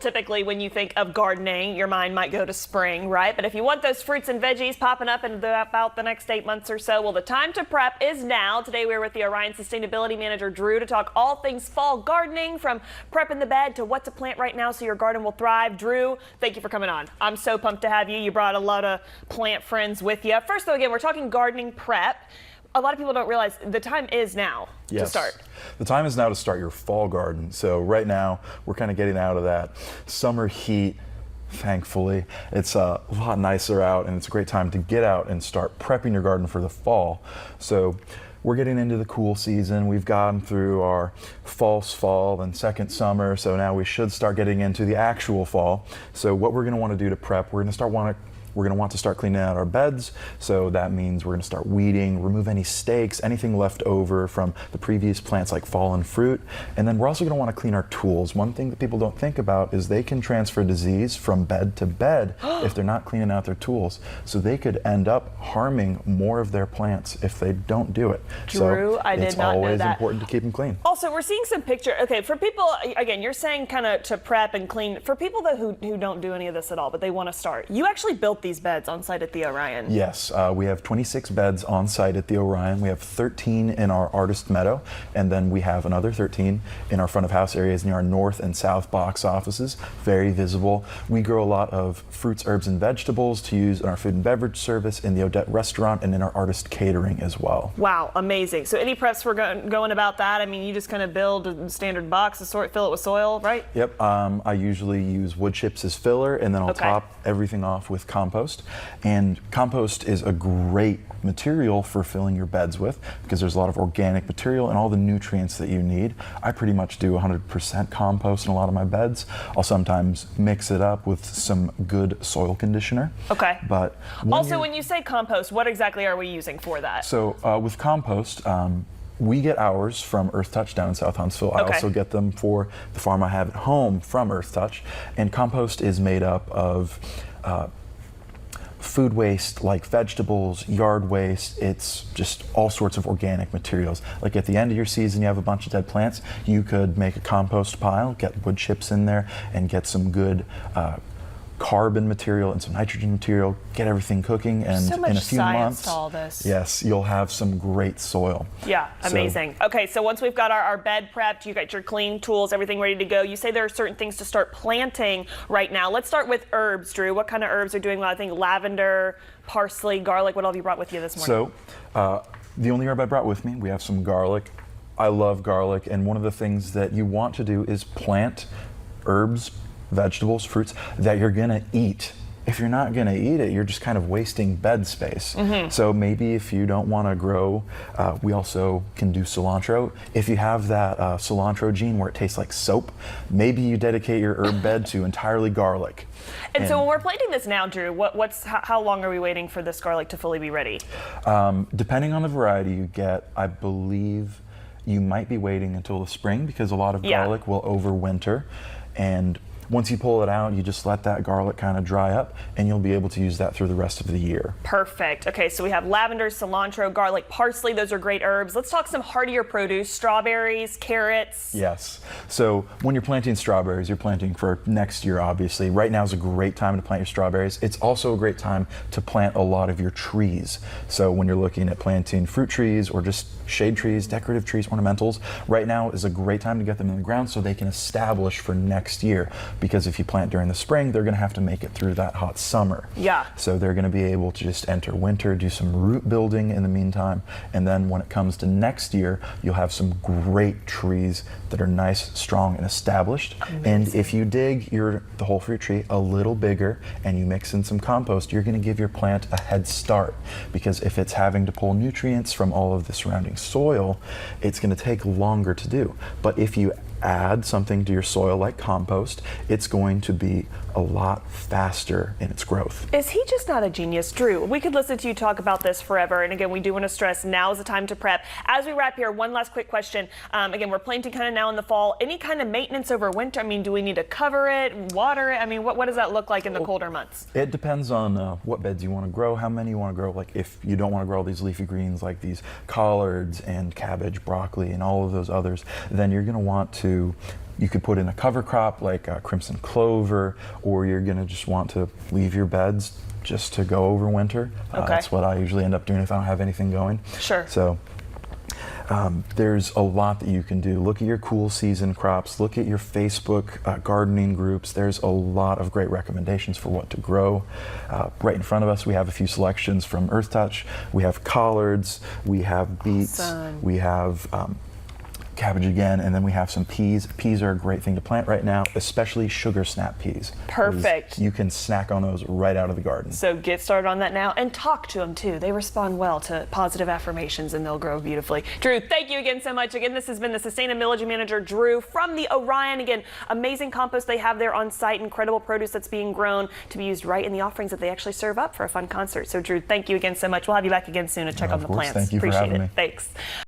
Typically, when you think of gardening, your mind might go to spring, right? But if you want those fruits and veggies popping up in about the next 8 months or so, well, the time to prep is now. Today, we're with the Orion Sustainability Manager, Drew, to talk all things fall gardening, from prepping the bed to what to plant right now so your garden will thrive. Drew, thank you for coming on. I'm so pumped to have you. You brought a lot of plant friends with you. First, though, again, we're talking gardening prep. A lot of people don't realize the time is now to start. The time is now to start your fall garden. So right now we're kind of getting out of that summer heat. Thankfully, it's a lot nicer out, and it's a great time to get out and start prepping your garden for the fall. So we're getting into the cool season. We've gone through our false fall and second summer, so now we should start getting into the actual fall. So what we're going to want to do to prep, we're going to want to start cleaning out our beds. So that means we're going to start weeding, remove any stakes, anything left over from the previous plants like fallen fruit. And then we're also going to want to clean our tools. One thing that people don't think about is they can transfer disease from bed to bed if they're not cleaning out their tools. So they could end up harming more of their plants if they don't do it. Drew, I did not know that. It's always important to keep them clean. Also, we're seeing some picture. Okay, for people, again, you're saying kind of to prep and clean. For people that who don't do any of this at all, but they want to start, you actually built these beds on site at the Orion. Yes, we have 26 beds on site at the Orion. We have 13 in our artist meadow, and then we have another 13 in our front of house areas near our north and south box offices. Very visible. We grow a lot of fruits, herbs, and vegetables to use in our food and beverage service, in the Odette restaurant, and in our artist catering as well. Wow, amazing. So any preps we're going about that? I mean, you just kind of build a standard box, fill it with soil, right? Yep, I usually use wood chips as filler, and then I'll top everything off with compost. And compost is a great material for filling your beds with, because there's a lot of organic material and all the nutrients that you need. I pretty much do 100% compost in a lot of my beds. I'll sometimes mix it up with some good soil conditioner. Okay. But when you say compost, what exactly are we using for that? So with compost, we get ours from Earth Touch down in South Huntsville. I also get them for the farm I have at home from Earth Touch. And compost is made up of food waste like vegetables, yard waste. It's just all sorts of organic materials. Like at the end of your season, you have a bunch of dead plants. You could make a compost pile, get wood chips in there, and get some good carbon material and some nitrogen material, get everything cooking, and so much in a few months, to all this. Yes, you'll have some great soil. Yeah, amazing. Okay, so once we've got our bed prepped, you got your clean tools, everything ready to go. You say there are certain things to start planting right now. Let's start with herbs, Drew. What kind of herbs are doing well? I think lavender, parsley, garlic. What all have you brought with you this morning? So, the only herb I brought with me, we have some garlic. I love garlic, and one of the things that you want to do is plant herbs, vegetables, fruits that you're gonna eat. If you're not gonna eat it, you're just kind of wasting bed space. So maybe if you don't wanna grow, we also can do cilantro. If you have that cilantro gene where it tastes like soap, maybe you dedicate your herb bed to entirely garlic. And so when we're planting this now, Drew, how long are we waiting for this garlic to fully be ready? Depending on the variety you get, I believe you might be waiting until the spring, because a lot of garlic will overwinter. And once you pull it out, you just let that garlic kind of dry up, and you'll be able to use that through the rest of the year. Perfect. Okay, so we have lavender, cilantro, garlic, parsley. Those are great herbs. Let's talk some hardier produce, strawberries, carrots. Yes. So when you're planting strawberries, you're planting for next year, obviously. Right now is a great time to plant your strawberries. It's also a great time to plant a lot of your trees. So when you're looking at planting fruit trees or just shade trees, decorative trees, ornamentals, right now is a great time to get them in the ground so they can establish for next year. Because if you plant during the spring, they're going to have to make it through that hot summer. Yeah. So they're going to be able to just enter winter, do some root building in the meantime, and then when it comes to next year, you'll have some great trees that are nice, strong, and established. Amazing. And if you dig the whole fruit tree a little bigger and you mix in some compost, you're going to give your plant a head start. Because if it's having to pull nutrients from all of the surrounding soil, it's going to take longer to do. But if you add something to your soil like compost, it's going to be a lot faster in its growth. Is he just not a genius? Drew, we could listen to you talk about this forever. And again, we do want to stress now is the time to prep. As we wrap here, one last quick question. Again, we're planting kind of now in the fall. Any kind of maintenance over winter? I mean, do we need to cover it, water it? I mean, what does that look like in the colder months? It depends on what beds you want to grow, how many you want to grow. Like if you don't want to grow all these leafy greens like these collards and cabbage, broccoli, and all of those others, then you're going to want to You could put in a cover crop like crimson clover, or you're going to just want to leave your beds just to go over winter. Okay. That's what I usually end up doing if I don't have anything going. Sure. So there's a lot that you can do. Look at your cool season crops. Look at your Facebook gardening groups. There's a lot of great recommendations for what to grow. Right in front of us, we have a few selections from Earth Touch. We have collards. We have beets. Awesome. We have cabbage again, and then we have some peas. Peas are a great thing to plant right now, especially sugar snap peas. Perfect. You can snack on those right out of the garden. So get started on that now and talk to them too. They respond well to positive affirmations and they'll grow beautifully. Drew, thank you again so much. Again, this has been the Sustainability Manager, Drew, from the Orion. Again, amazing compost they have there on site, incredible produce that's being grown to be used right in the offerings that they actually serve up for a fun concert. So Drew, thank you again so much. We'll have you back again soon to check on the Of course. plants. Thank you for Appreciate having it. me. Thanks.